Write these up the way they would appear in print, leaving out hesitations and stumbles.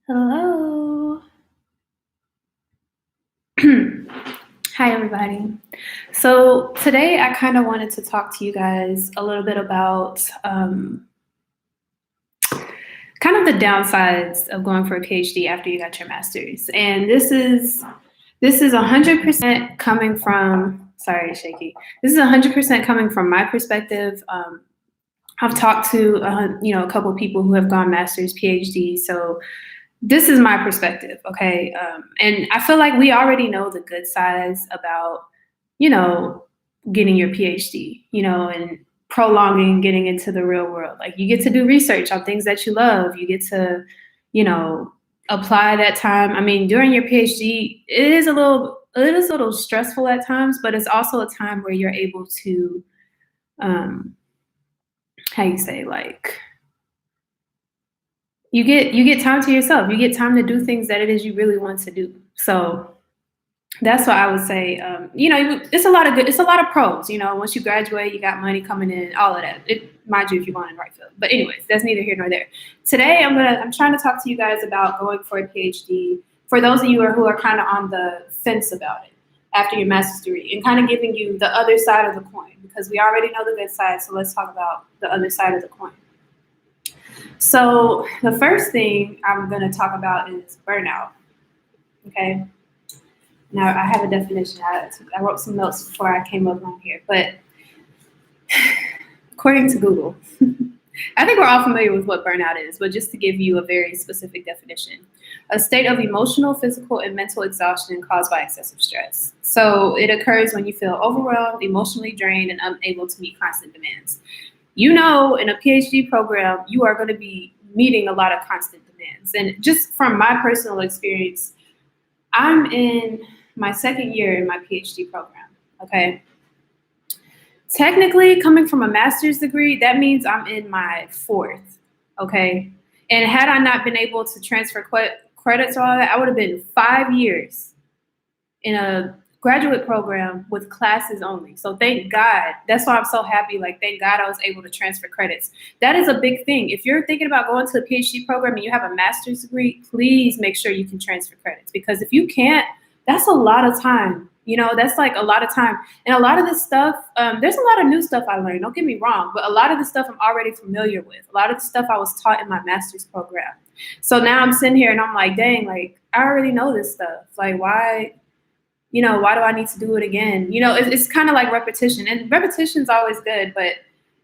Hello. Hi, everybody. So, today I kind of wanted to talk to you guys a little bit about kind of the downsides of going for a PhD after you got your master's. And this is 100% coming from, sorry, Shaky. This is 100% coming from my perspective. I've talked to, a couple of people who have gone master's, PhD. So, this is my perspective, okay? And I feel like we already know the good sides about, you know, getting your PhD, and prolonging getting into the real world. Like you get to do research on things that you love. You get to, you know, apply that time. I mean, during your PhD, it is a little stressful at times, but it's also a time where you're able to, um, how you say, like you get time to yourself. You get time to do things that it is you really want to do. So that's what I would say. It's a lot of good. It's a lot of pros. Once you graduate, you got money coming in, all of that. Mind you, if you're going in the right field. But anyways, that's neither here nor there. Today, I'm trying to talk to you guys about going for a PhD. For those of you who are kind of on the fence about it after your master's degree, and kind of giving you the other side of the coin, because we already know the good side. So let's talk about the other side of the coin. So the first thing I'm going to talk about is burnout. Okay. Now I have a definition. I wrote some notes before I came up on here, but according to Google, I think we're all familiar with what burnout is, but just to give you a very specific definition, a state of emotional, physical, and mental exhaustion caused by excessive stress. So it occurs when you feel overwhelmed, emotionally drained, and unable to meet constant demands. In a PhD program, you are going to be meeting a lot of constant demands. And just from my personal experience, I'm in my second year in my PhD program. Okay. Technically, coming from a master's degree, that means I'm in my fourth. Okay. And had I not been able to transfer credits or all that, I would have been 5 years in a graduate program with classes only. So thank God. That's why I'm so happy. Like, thank God I was able to transfer credits. That is a big thing. If you're thinking about going to a PhD program and you have a master's degree, please make sure you can transfer credits. Because if you can't, that's a lot of time. That's like a lot of time. And a lot of this stuff, there's a lot of new stuff I learned. Don't get me wrong. But a lot of the stuff I'm already familiar with. A lot of the stuff I was taught in my master's program. So now I'm sitting here and I'm like, dang, like, I already know this stuff. Like, why do I need to do it again? It's kind of like repetition, and repetition's always good, but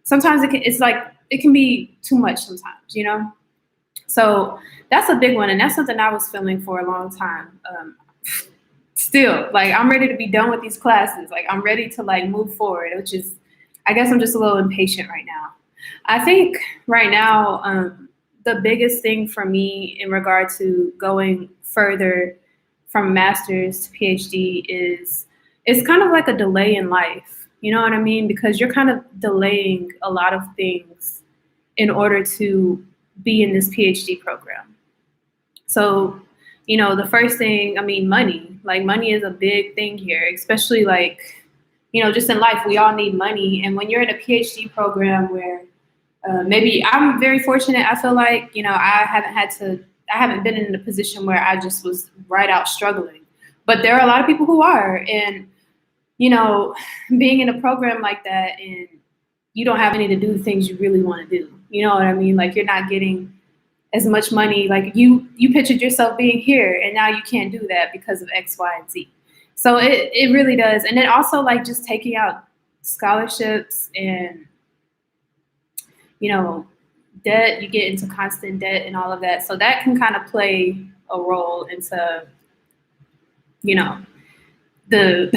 sometimes it can be too much sometimes. So that's a big one, and that's something I was feeling for a long time. Still, like, I'm ready to be done with these classes. Like, I'm ready to like move forward, which is, I guess I'm just a little impatient right now. I think right now, the biggest thing for me in regard to going further from master's to PhD is it's kind of like a delay in life. You know what I mean? Because you're kind of delaying a lot of things in order to be in this PhD program. So, the first thing, I mean, money. Like, money is a big thing here, especially like, just in life, we all need money. And when you're in a PhD program where maybe I'm very fortunate, I feel like, I haven't been in a position where I just was right out struggling. But there are a lot of people who are. And, you know, being in a program like that and you don't have any to do the things you really want to do. You know what I mean? Like, you're not getting as much money. Like, you pictured yourself being here and now you can't do that because of X, Y, and Z. So it really does. And then also, like, just taking out scholarships and, debt, you get into constant debt and all of that. So that can kind of play a role into, you know, the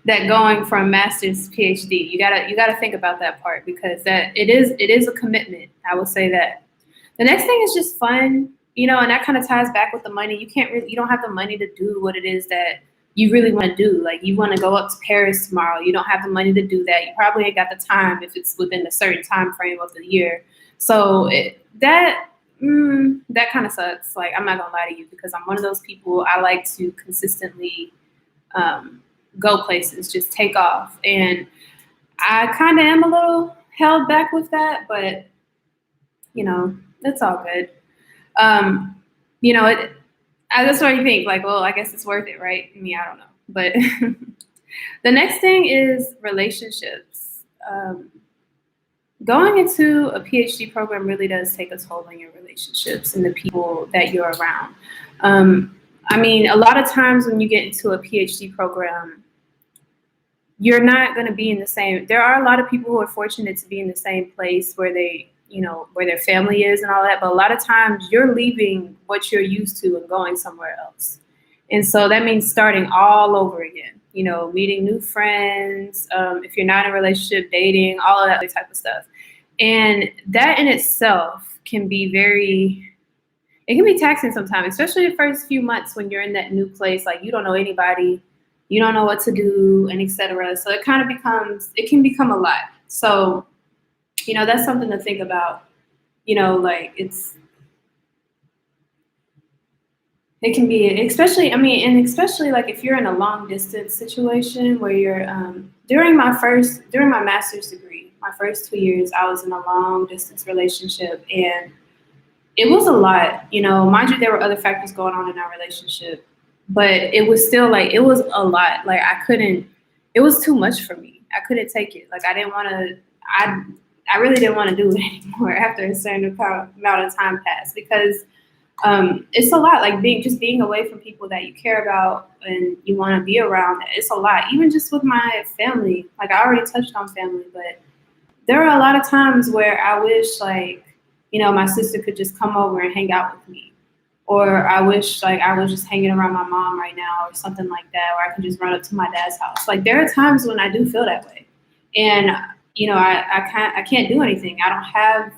that going from master's to PhD. You gotta think about that part, because that it is a commitment. I will say that. The next thing is just fun, and that kind of ties back with the money. You don't have the money to do what it is that you really want to do. Like, you want to go up to Paris tomorrow. You don't have the money to do that. You probably ain't got the time if it's within a certain time frame of the year. So that kind of sucks. Like, I'm not gonna lie to you, because I'm one of those people. I like to consistently go places, just take off, and I kind of am a little held back with that, but it's all good. Um, you know, that's what you think. Like, well, I guess it's worth it, right? I mean, I don't know. But the next thing is relationships. Going into a PhD program really does take a toll on your relationships and the people that you're around. I mean, a lot of times when you get into a PhD program, you're not going to be in the same. There are a lot of people who are fortunate to be in the same place where they, where their family is and all that. But a lot of times you're leaving what you're used to and going somewhere else. And so that means starting all over again, meeting new friends. If you're not in a relationship, dating, all of that other type of stuff. And that in itself can be it can be taxing sometimes, especially the first few months when you're in that new place. Like you don't know anybody, you don't know what to do, and etc. So it can become a lot. So, that's something to think about. Like it can be, especially, I mean, and especially like if you're in a long distance situation where you're, during my master's degree, my first 2 years, I was in a long distance relationship, and it was a lot, mind you, there were other factors going on in our relationship, but it was still like, it was a lot. Like it was too much for me. I couldn't take it. Like I didn't want to, I really didn't want to do it anymore after a certain amount of time passed, because it's a lot. Like being away from people that you care about and you want to be around. It's a lot. Even just with my family, like I already touched on family, but there are a lot of times where I wish, like, my sister could just come over and hang out with me. Or I wish, like, I was just hanging around my mom right now or something like that, or I could just run up to my dad's house. Like, there are times when I do feel that way. And, I can't do anything. I don't have,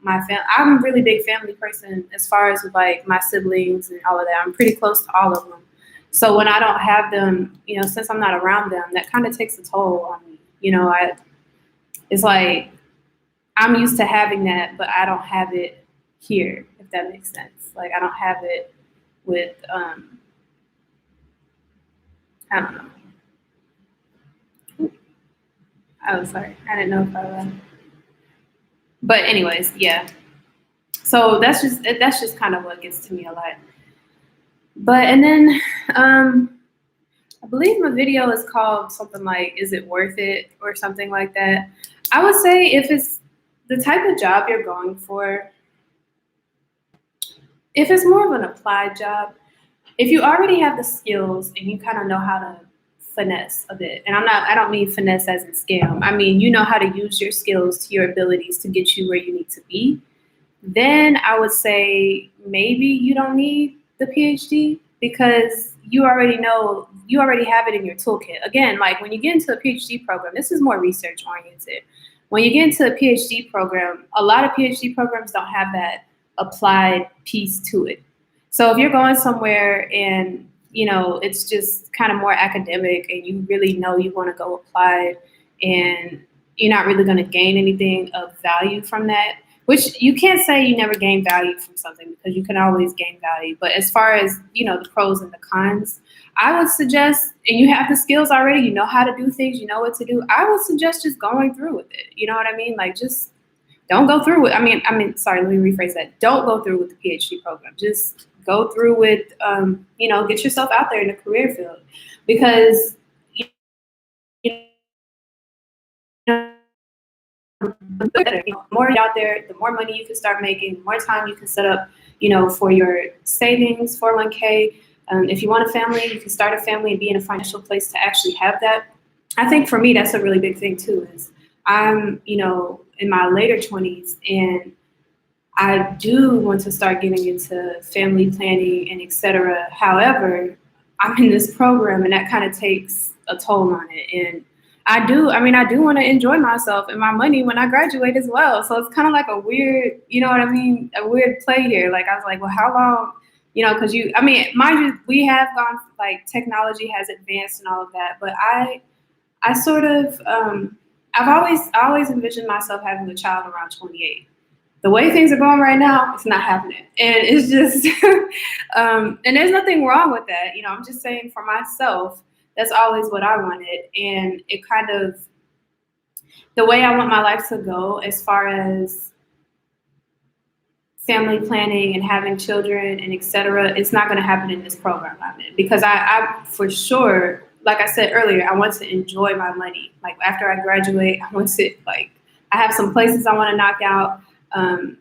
my family. I'm a really big family person as far as with, like, my siblings and all of that. I'm pretty close to all of them. So when I don't have them, since I'm not around them, that kind of takes a toll on me. It's like I'm used to having that, but I don't have it here, if that makes sense. Like I don't have it with I don't know. Oh, sorry. I didn't know if but anyways, yeah. So that's just kind of what gets to me a lot. But and then I believe my video is called something like "Is it worth it?" or something like that. I would say if it's the type of job you're going for, if it's more of an applied job, if you already have the skills and you kind of know how to finesse a bit, and I don't mean finesse as in scam. I mean, you know how to use your skills to your abilities to get you where you need to be, then I would say maybe you don't need the PhD because you already have it in your toolkit. Again, like when you get into a PhD program, this is more research oriented. When you get into a PhD program, a lot of PhD programs don't have that applied piece to it. So if you're going somewhere and it's just kind of more academic and you really know you want to go applied and you're not really going to gain anything of value from that, which you can't say you never gain value from something because you can always gain value. But as far as, the pros and the cons, I would suggest, and you have the skills already, you know how to do things, you know what to do. I would suggest just going through with it. You know what I mean? Like just don't go through with, sorry, let me rephrase that. Don't go through with the PhD program. Just go through with, get yourself out there in the career field because, you know, the more you're out there, the more money you can start making, the more time you can set up, for your savings, 401k. If you want a family, you can start a family and be in a financial place to actually have that. I think for me, that's a really big thing too, is I'm, in my later 20s and I do want to start getting into family planning and etc. However, I'm in this program and that kind of takes a toll on it. And I do want to enjoy myself and my money when I graduate as well. So it's kind of like a weird, you know what I mean? A weird play here. Like I was like, well, how long, because mind you, we have gone, like technology has advanced and all of that, but I sort of, I always envisioned myself having a child around 28. The way things are going right now, it's not happening. And it's just, and there's nothing wrong with that. I'm just saying for myself, that's always what I wanted. And it kind of, the way I want my life to go as far as family planning and having children and etc. It's not going to happen in this program I'm in because I for sure, like I said earlier, I want to enjoy my money. Like after I graduate, I want to like I have some places I want to knock out. Um,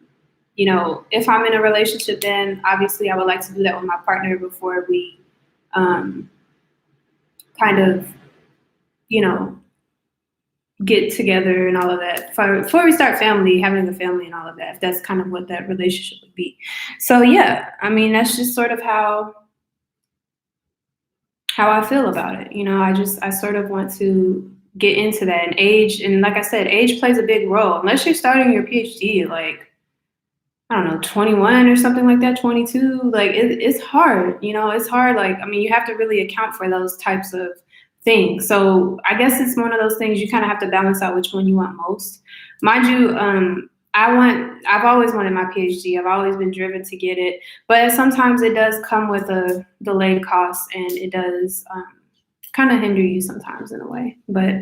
you know, if I'm in a relationship, then obviously I would like to do that with my partner before we um, kind of, you know, get together and all of that. Before we start family, having a family and all of that, if that's kind of what that relationship would be. So yeah, I mean, that's just sort of how I feel about it. You know, I sort of want to get into that and age. And like I said, age plays a big role. Unless you're starting your PhD, like, I don't know, 21 or something like that, 22, like it's hard, you know, it's hard. Like, I mean, you have to really account for those types of things. So I guess it's one of those things you kind of have to balance out which one you want most. Mind you, I've always wanted my PhD. I've always been driven to get it, but sometimes it does come with a delayed cost and it does kind of hinder you sometimes in a way, but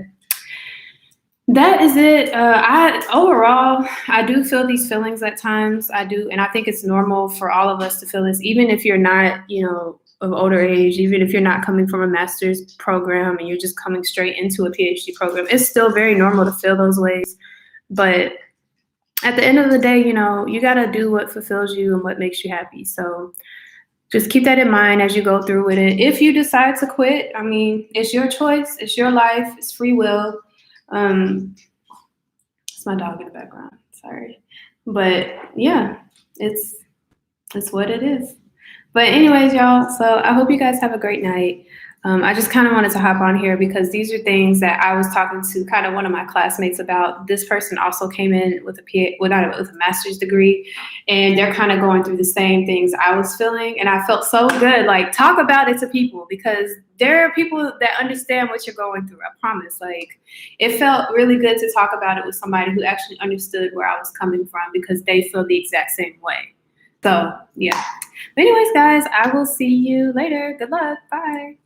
that is it. I do feel these feelings at times. I do, and I think it's normal for all of us to feel this, even if you're not, you know, of older age, even if you're not coming from a master's program and you're just coming straight into a PhD program. It's still very normal to feel those ways. But at the end of the day, you know, you got to do what fulfills you and what makes you happy. So just keep that in mind as you go through with it. If you decide to quit, I mean, it's your choice, it's your life, it's free will. It's my dog in the background. Sorry, but yeah, it's what it is. But anyways, y'all. So I hope you guys have a great night. I just kind of wanted to hop on here because these are things that I was talking to kind of one of my classmates about. This person also came in with with a master's degree, and they're kind of going through the same things I was feeling, and I felt so good. Like, talk about it to people because there are people that understand what you're going through. I promise. Like, it felt really good to talk about it with somebody who actually understood where I was coming from because they feel the exact same way. So yeah. But anyways, guys, I will see you later. Good luck. Bye.